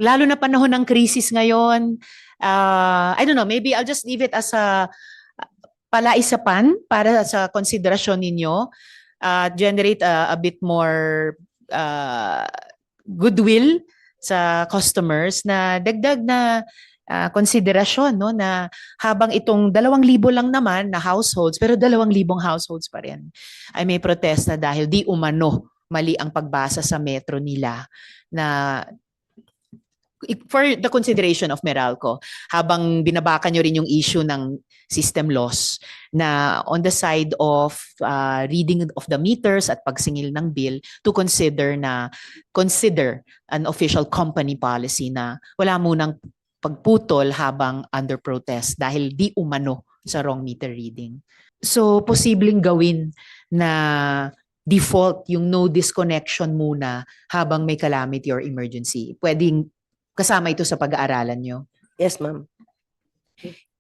lalo na panahon ng krisis ngayon, I don't know, maybe I'll just leave it as a palaisapan para sa konsiderasyon ninyo, generate a bit more uh, goodwill sa customers na dagdag na konsiderasyon, no, na habang itong 2,000 lang naman na households, pero 2,000 households pa rin ay may protesta dahil di umano mali ang pagbasa sa metro nila na for the consideration of Meralco, habang binabaka nyo rin yung issue ng system loss na on the side of reading of the meters at pagsingil ng bill, to consider an official company policy na wala munang pagputol habang under protest dahil di umano sa wrong meter reading. So, posibleng gawin na default yung no disconnection muna habang may calamity or emergency. Pwedeng kasama ito sa pag-aaralan nyo. Yes, ma'am.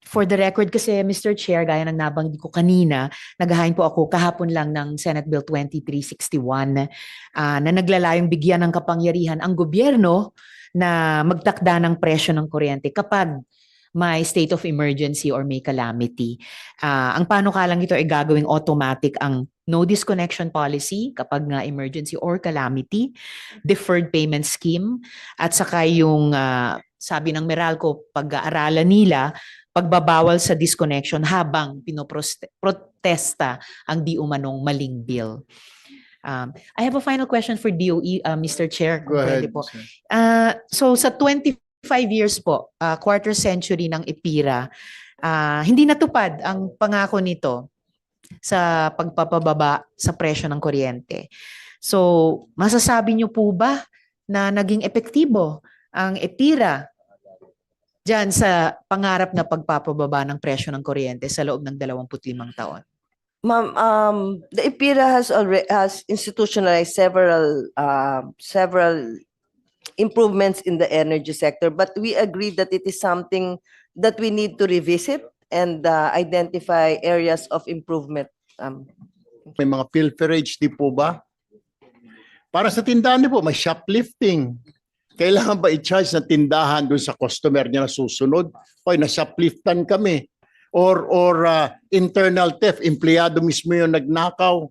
For the record kasi, Mr. Chair, gaya ng nabanggit ko kanina, naghahain po ako kahapon lang ng Senate Bill 2361 na naglalayong bigyan ng kapangyarihan ang gobyerno na magtakda ng presyo ng kuryente kapag may state of emergency or may calamity. Ang panukalang ito ay gagawing automatic ang no disconnection policy kapag nga emergency or calamity, deferred payment scheme, at saka yung sabi ng Meralco, pag-aaralan nila, pagbabawal sa disconnection habang pinoprotesta ang di umanong maling bill. I have a final question for DOE, Mr. Chair. Go ahead. Po. So sa 25 years po, quarter century ng EPIRA, hindi natupad ang pangako nito sa pagpapababa sa presyo ng kuryente. So, masasabi niyo po ba na naging epektibo ang EPIRA dyan sa pangarap na pagpapababa ng presyo ng kuryente sa loob ng 25 taon? Ma'am, the EPIRA has institutionalized several improvements in the energy sector, but we agree that it is something that we need to revisit and identify areas of improvement. May mga pilferage, di po ba? Para sa tindahan, di po, may shoplifting. Kailangan ba i-charge na tindahan doon sa customer niya na susunod? Oy, na-shopliftan kami. Or internal theft, empleyado mismo yung nagnakaw,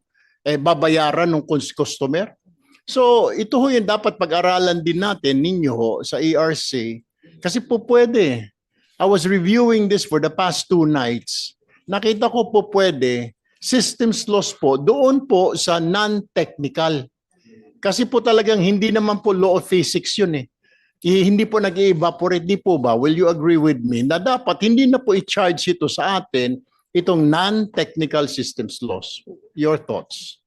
babayaran ng customer. So, ito ho yung dapat pag-aralan din natin ninyo ho, sa ERC. Kasi po pwede. I was reviewing this for the past 2 nights. Nakita ko po pwede, systems loss po, doon po sa non-technical. Kasi po talagang hindi naman po law of physics yun eh. Hindi po nag-evaporate, di po ba? Will you agree with me na dapat hindi na po i-charge ito sa atin, itong non-technical systems loss? Your thoughts?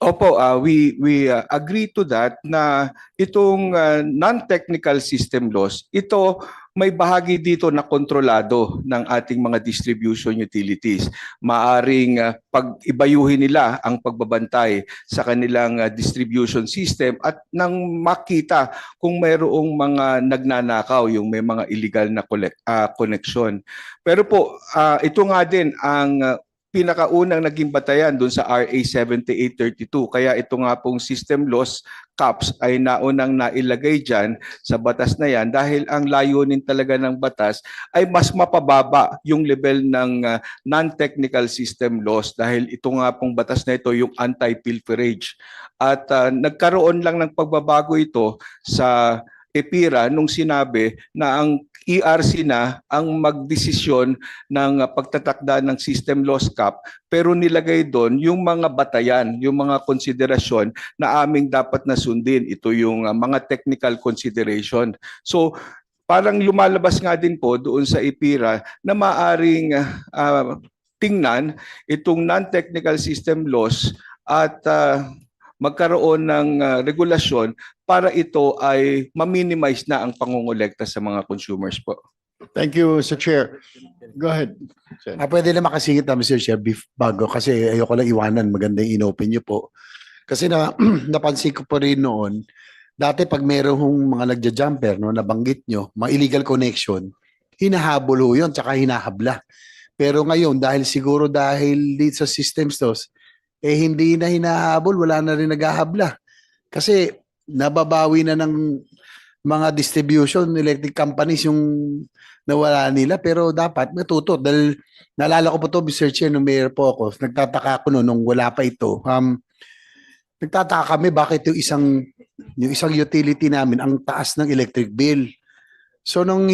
Opo, we agree to that na itong non-technical system loss, ito may bahagi dito na kontrolado ng ating mga distribution utilities. Maaring pag-ibayuhin nila ang pagbabantay sa kanilang distribution system at nang makita kung mayroong mga nagnanakaw, yung may mga illegal na connection. Pero po, ito nga din ang pinakaunang naging batayan doon sa RA 7832. Kaya ito nga pong system loss caps ay naunang nailagay dyan sa batas na yan dahil ang layunin talaga ng batas ay mas mapababa yung level ng non-technical system loss dahil ito nga pong batas na ito yung anti-pilferage. At nagkaroon lang ng pagbabago ito sa EPIRA nung sinabi na ang ERC na ang magdesisyon ng pagtatakda ng system loss cap pero nilagay doon yung mga batayan, yung mga konsiderasyon na aming dapat na sundin. Ito yung mga technical consideration. So parang lumalabas nga din po doon sa EPIRA na maaring tingnan itong non-technical system loss at magkaroon ng regulasyon para ito ay ma-minimize na ang pangungulekta sa mga consumers po. Thank you, Mr. Chair. Go ahead. Pwede na makasingit na, Mr. Chair, bago kasi ayoko lang iwanan. Maganda yung inopen niyo po. Kasi napansin ko po rin noon, dati pag merong mga nagja-jumper, no, nabanggit nyo, mga illegal connection, hinahabol ho yun, tsaka hinahabla. Pero ngayon, dahil dito sa systems tos, hindi na hinahabol, wala na rin naghahabla. Kasi nababawi na ng mga distribution electric companies yung nawala nila, pero dapat matuto dahil naalala ko po to, Mr. Chair, nung mayor po ako, nagtataka ako nung wala pa ito. Nagtataka kami bakit yung isang utility namin ang taas ng electric bill. So nung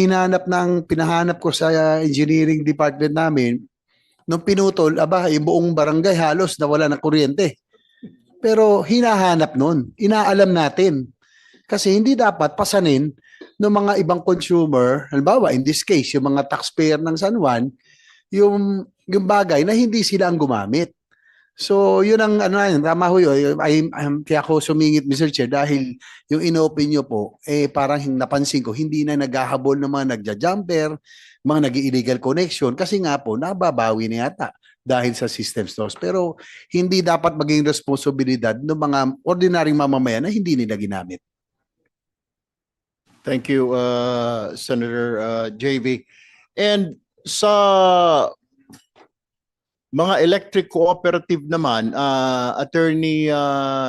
pinahanap ko sa engineering department namin, nung pinutol, yung buong barangay halos nawala ng kuryente. Pero hinahanap nun, inaalam natin. Kasi hindi dapat pasanin ng mga ibang consumer, halimbawa in this case, yung mga taxpayer ng San Juan, yung bagay na hindi sila ang gumamit. So, yun ang tama ho yun. Kaya ako sumingit, Mr. Chair, dahil yung inopen nyo po, parang napansin ko, hindi na naghahabol ng mga nagja-jumper, mga nag-illegal connection, kasi nga po, nababawi na yata dahil sa system loss. Pero, hindi dapat maging responsibilidad ng mga ordinaryong mamamayan na hindi nila ginamit. Thank you, Senator JV. And sa mga electric cooperative naman, Attorney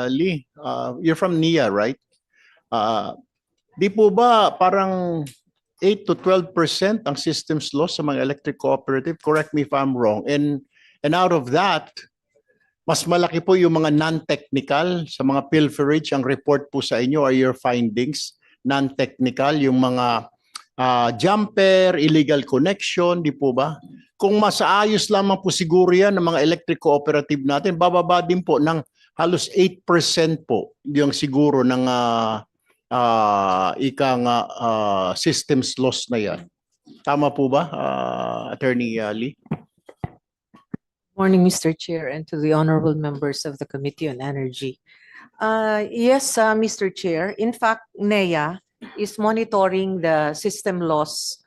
Lee, you're from NIA, right? Di po ba parang 8 to 12% ang systems loss sa mga electric cooperative? Correct me if I'm wrong. And out of that, mas malaki po yung mga non-technical sa mga pilferage. Ang report po sa inyo are your findings. Non-technical, yung mga jumper, illegal connection, di po ba? Kung masaayos lamang po siguro yan ng mga electric cooperative natin, bababa din po ng halos 8% po yung siguro ng systems loss na yan. Tama po ba, Attorney Lee? Morning, Mr. Chair, and to the honorable members of the Committee on Energy. Yes, Mr. Chair. In fact, NEA is monitoring the system loss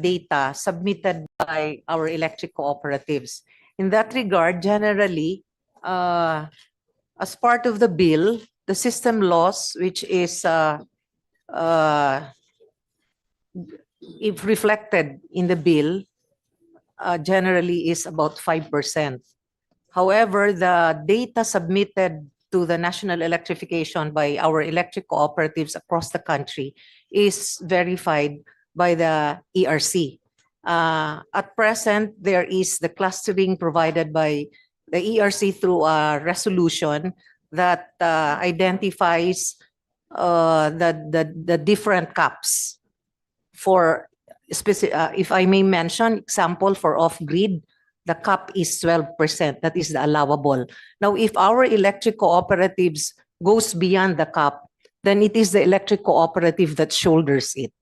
data submitted by our electric cooperatives. In that regard, generally, as part of the bill, the system loss, which is if reflected in the bill, generally is about 5%. However, the data submitted to the national electrification by our electric cooperatives across the country is verified by the ERC. At present, there is the clustering provided by the ERC through a resolution that identifies the different caps for specific, if I may mention, example for off-grid, the cap is 12%. That is the allowable. Now, if our electric cooperatives goes beyond the cap, then it is the electric cooperative that shoulders it.